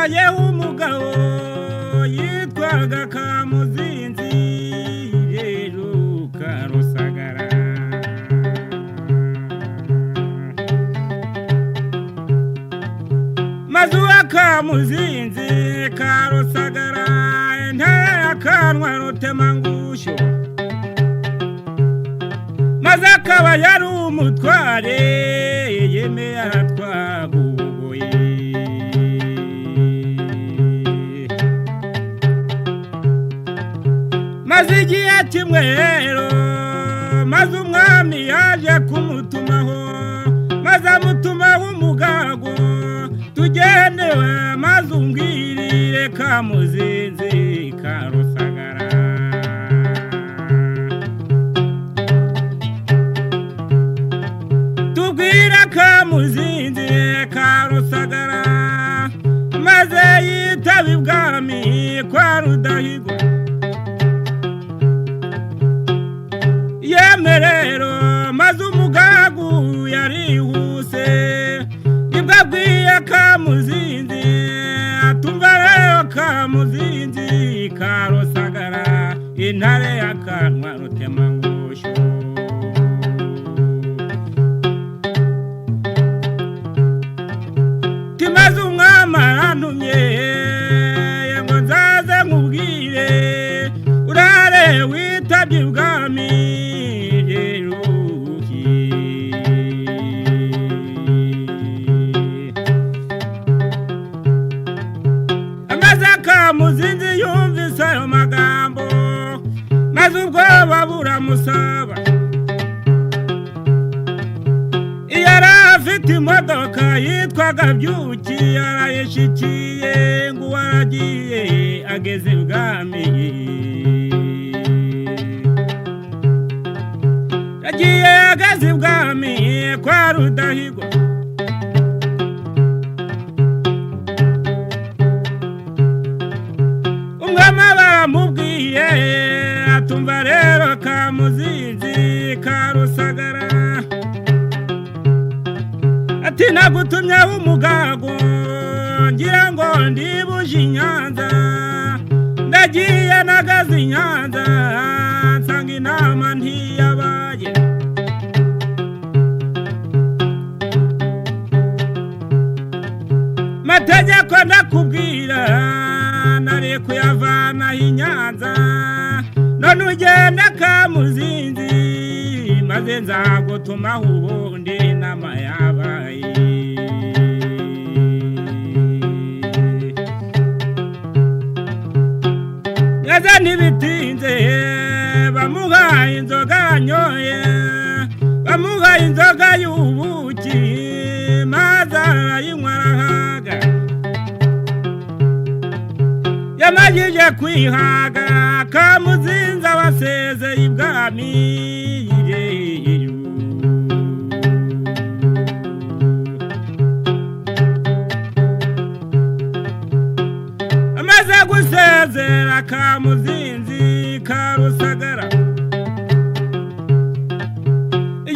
habayeho umugabo yitwaga Kamuzinzi rero Karusagara. Maze uwa Kamuzinzi Karusagara intara y'akanwa Rutemangusho, maze akaba yari umutware yemeye aratwaguye. Maze igihe kimwe rero maze umwami yaje kumutumaho, maze amutumaho umugago tugendewe maze umbwirire Kamuzinzi Karusagara. Tubwira Kamuzinzi Karusagara maze yitaba ibwami kwa Rudahigwa. Yemerero maze umugagu yarihuse nibwo abwiye Kamuzinzi atumva rero Kamuzinzi Karusagara intare y'akanwa Rutemangusho. Timaze umwami arantumye ngo nzaze nkubwire urare witabye ibwami. Kamuzinzi yumvise ayo magambo maze ubwoba buramusaba. Yari afite imodoka yitwaga Byuki yarayishikiye ngo waragiye ageze ibwami. Yagiye ageze ibwami kwa Rudahigwa. Baramubwiye atumva rero Kamuzinzi Karusagara ati nagutumye umugago ngira ngo ndibuje i Nyanza. Ndagiye nagaze i Nyanza nsanga inama ntiyabaye. Mategeko ndakubwira nari kuyavana i Nyanza, none ugende Kamuzinzi maze nzagutumaho ubundi inama yabaye. Yaza ntibitinze bamuhaye inzoga yanyoye, bamuhaye inzoga y'ubuki maze arayinywa arahaga. Yamajije kwihaga Kamuzinzi abasezeye ibwami. Amaze gusezera Kamuzinzi Karusagara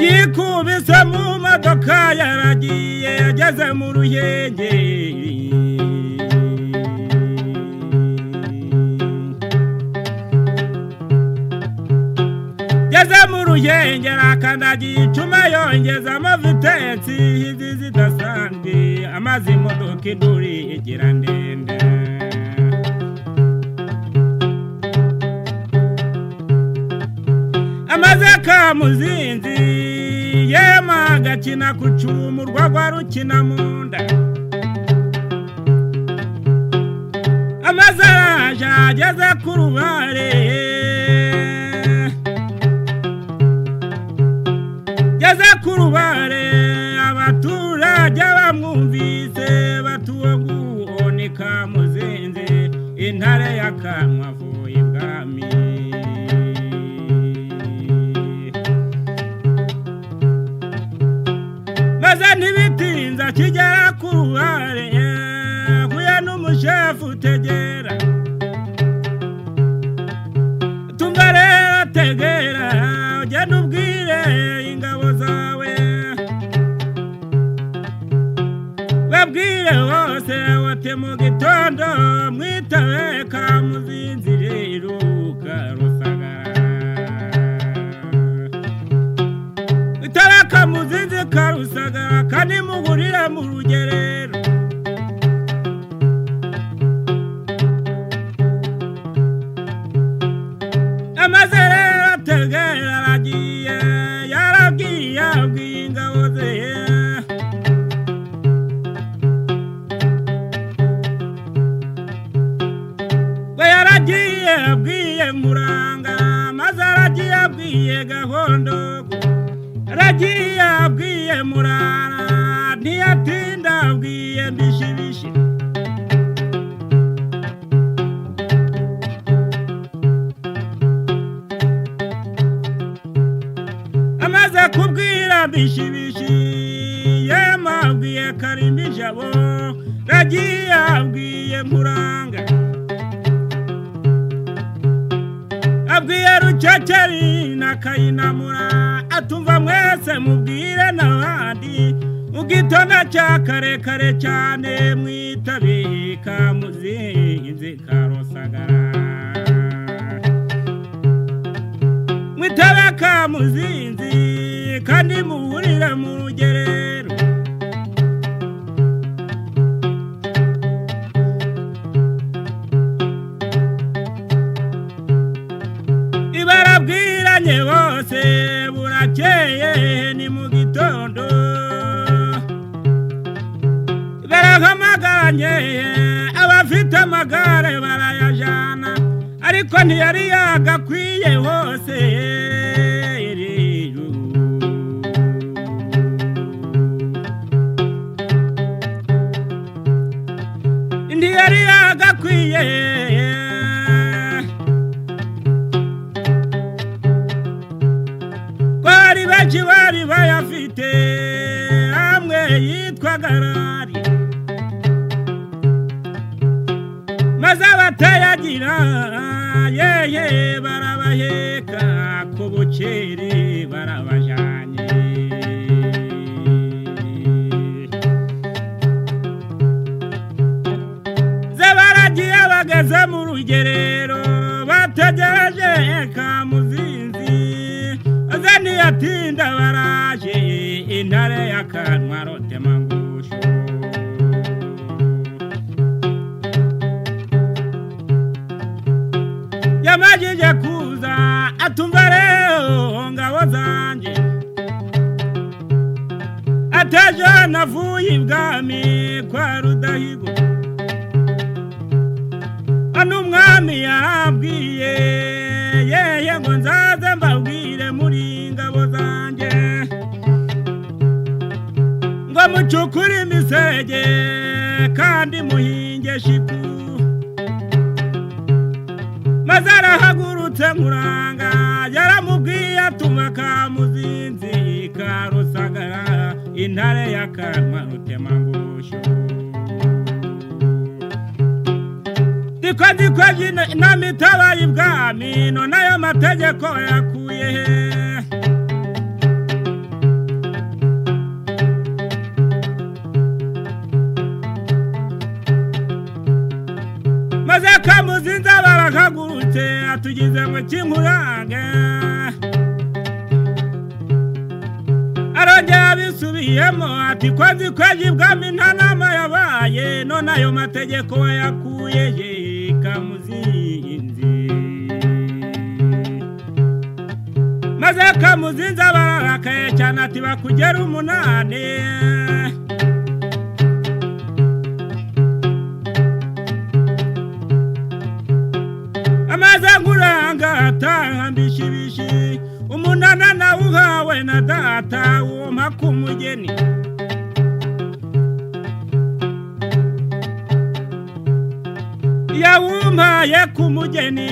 yikubise mu modoka yaragiye yageze mu Ruhengeri. Yageze mu Ruhengeri akandagiye icuma yongeza amavitensi izi zidasanzwe, amaze imodoka induri igira ndende. Amaze Kamuzinzi yema agakina ku cumu urwagwa rukina mu nda. Amaze araje ageze ku rubare, yageze ku rubare abaturage bamwumvise batuwe nguwo ni Kamuzinzi intare y'akanwa avuye ibwami. Maze ntibitinze akigera ku rubare huye n'umushefu Tegera. Tumva rero Tegera ugenda ubwire ingabo zawe ubwire wose wote mu gitondo mwitabe Kamuzinzi rero Karusagara mwitabe Kamuzinzi Karusagara kandi mugurire mu rugerero amazere ategera aragiye yaragiye abwiye ingabo ze abwiye Muranga maze aragiye abwiye Gahondo aragiye abwiye Murara ntiyatinda abwiye Mbishibishi amaze kubwira Mbishibishi yema abwiye Karimijabo aragiye abwiye Muranga abwiye Ruceceri na Kayinamura atumva mwese mubwire n'abandi mu gitondo cya kare kare cyane mwitabe Kamuzinzi Karusagara mwitabe Kamuzinzi kandi muhurire mu rugerero barabwiranye bose burakeye ni mu gitondo barahamagaranye abafite amagare barayajana ariko ntiyari yagakwiye hose ntiyari yagakwiye benshi bari bayafite amwe yitwa Garari maze abatayagira yeye barabaheka ku bucere barabajanye zabaragiye bageze mu rugerero bategereje Kamuzinzi yatinda baraje intare y'akanwa Rutemangusho yamajije kuza atumva rero ngabo zanje ataje navuye ibwami kwa Rudahigo umwami yabwiye yeye ngo nzaze mbabwire muri ngabo zanje ngo mucukure imisege kandi muhinge shiku maze arahagurutse Muranga yaramubwiye atuma Kamuzinzi Karusagara intare y'akanwa Rutemangusho dikoje namitabaye ibwami none ayo mategeko yakuye he maze Kamuzinzi barakagurutse atugize ngo kinkurange arongera bisubiyemo ati koje ibwami nta nama yabaye none ayo mategeko yakuye he Kamuzinzi maze Kamuzinzi bararakaye cyane ati bakugera 8 amaze nguranga ataha Mbishibishi 8 na uhawe na data uwo makumugeni yawumpaye kumugeni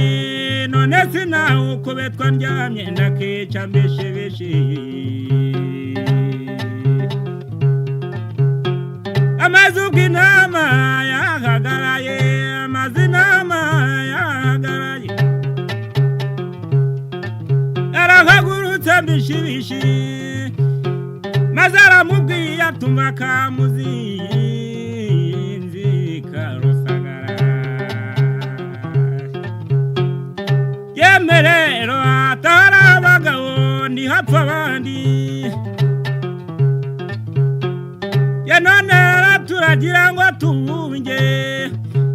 none sinaho ukubetwa ndyamye ndakica Mbishibishi amaze ubw'inama yahagaraye amaze inama yahagaraye arahagurutse Mbishibishi maze aramubwiye atuma Kamuzinzi hepfo abandi ye none turagira ngo tubunge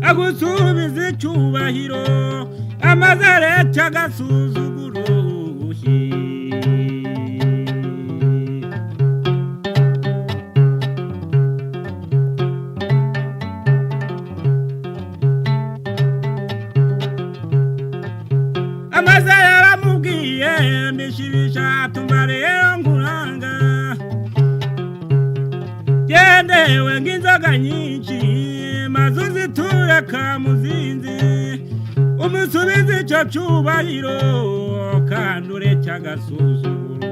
agusubiza icyubahiro amaze areca agasuzuguro amaze yaramubwiye mbishibisha tumva rero nkuranga gendewe nk'inzoga nyinshi maze uziture Kamuzinzi umusubize icyo cyubahiro kandi ureke agasuzuguro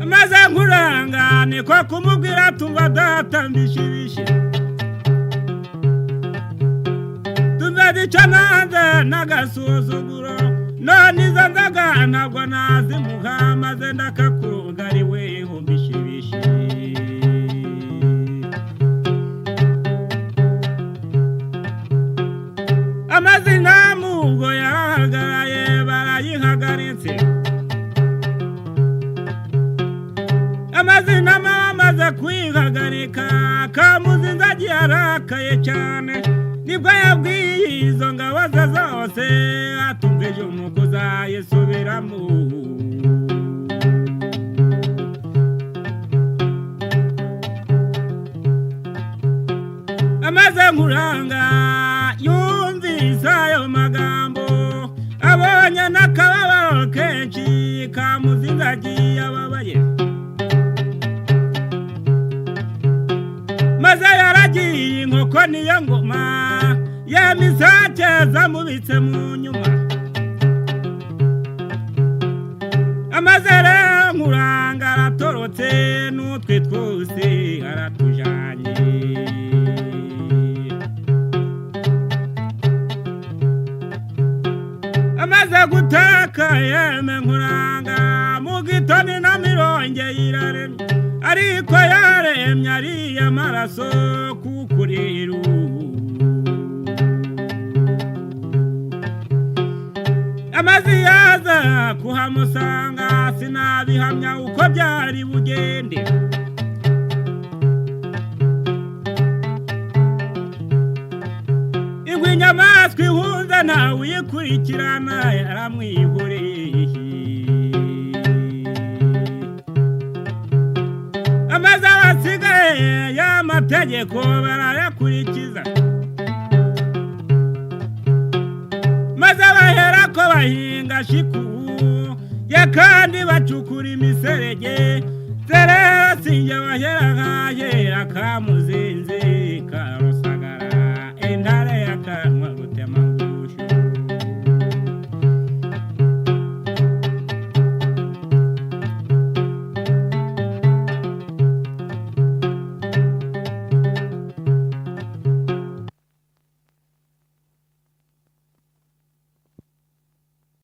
amaze nkuranga niko kumubwira tumva data mbishibishe icyo nanze n'agasuzuguro none izo nzoga ntabwo nazimuha maze ndakakugariweho mbishibishe amazina mubwo yarahagaraye barayihagaritse amazina amaze kwihagarika Kamuzinzi agiye arakaye cyane nibwo yabwiye izo ngabo ze zose atumvije umukuza yisubiramo amaze nkuranga yumvise ayo magambo abonye n'akababaro kenshi Kamuzinzi agiye ababaye maze yaragiye inkoko niyo ngoma yemisake zamubitse mu nyuma amaze rero nkuranga aratorotse n'utwe twose aratujanye amaze gutaka yeme nkuranga mu gitoni na mironge iraremye ariko yaremye ariye amaraso kukuriru amazi yaza kuhamusanga sinabihamya uko byari bugende ingwe inyamaswa ihunza nawe uyikurikirana yaramwihoreye amaze abasigaye y'amategeko barayakurikiza maze bahera ko bahinga shiku ye kandi bacukura imiserege serera sinjye bahera nkahera Kamuzinzi